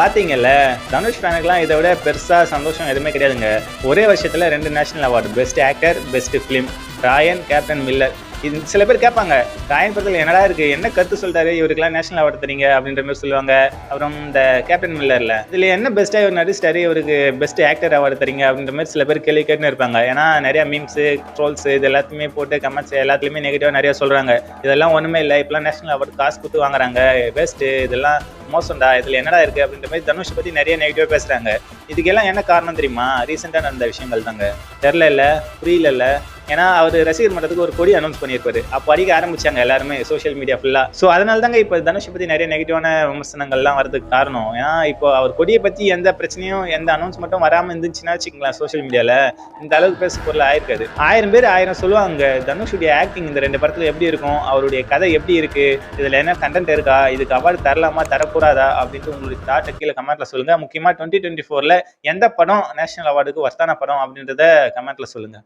பாத்தீங்கல்ல, தனுஷ் ஃபேனுக்குலாம் இதை விட பெருசா சந்தோஷம் எதுவுமே கிடையாதுங்க. ஒரே வருஷத்துல 2 national award, best actor, best film. Raayan, Captain Miller. இது சில பேர் கேட்பாங்க, ராயன் படத்தில் என்னடா இருக்கு, என்ன கருத்து சொல்லிட்டாரு, இவருக்குலாம் நேஷனல் அவார்டு தரீங்க அப்படின்ற மாதிரி சொல்லுவாங்க. அப்புறம் இந்த கேப்டன் மில்லர்ல இதுல என்ன பெஸ்டா இவர் நடிச்சிட்டாரு, இவருக்கு பெஸ்ட் ஆக்டர் அவார்டு தரீங்க அப்படின்ற மாதிரி சில பேர் கேள்வி கேட்டுன்னு இருப்பாங்க. ஏன்னா நிறைய மீம்ஸ், ட்ரோல்ஸ் இது எல்லாத்தையுமே போட்டு கமெண்ட்ஸ் எல்லாத்துலயுமே நெகட்டிவா நிறைய சொல்றாங்க. இதெல்லாம் ஒண்ணுமே இல்லை, இப்பெல்லாம் நேஷனல் அவார்டு காசு கொடுத்து வாங்குறாங்க, வேஸ்ட், இதெல்லாம் மோசம்டா, இதுல என்னடா இருக்கு அப்படின்ற மாதிரி தனுஷ் பத்தி நிறைய நெகட்டிவா பேசுறாங்க. இதுக்கெல்லாம் என்ன காரணம் தெரியுமா? ரீசெண்டா நடந்த விஷயங்கள் தாங்க. தெரியல, புரியல. ஏன்னா அவர் ரசிகர் மன்றத்துக்கு ஒரு கொடி அனௌன்ஸ் பண்ணியிருப்பாரு. அப்போ அடிக்க ஆரம்பிச்சாங்க எல்லாருமே சோஷியல் மீடியா ஃபுல்லா. ஸோ அதனால தாங்க இப்போ தனுஷ் பத்தி நிறைய நெகட்டிவான விமர்சனங்கள்லாம் வரதுக்கு காரணம். ஏன்னா இப்போ அவர் கொடியை பத்தி எந்த பிரச்சனையும் எந்த அனௌன்ஸ்மெண்ட்டும் வராமல் இருந்துச்சுன்னா வச்சுக்கலாம், சோஷியல் மீடியால இந்த அளவுக்கு பேச பொருள் ஆயிருக்காது. 1000 பேர் 1000 சொல்லுவாங்க. தனுஷுடைய ஆக்டிங் இந்த 2 படத்துல எப்படி இருக்கும், அவருடைய கதை எப்படி இருக்கு, இதுல என்ன கண்டென்ட் இருக்கா, இதுக்கு அவார்டு தரலாமா தரக்கூடாதா அப்படின்ட்டு உங்களுடைய தாட்டை கீழே கமெண்ட்ல சொல்லுங்க. முக்கியமா 2024ல எந்த படம் நேஷனல் அவார்டுக்கு வர்த்தான படம் அப்படின்றத கமெண்ட்ல சொல்லுங்க.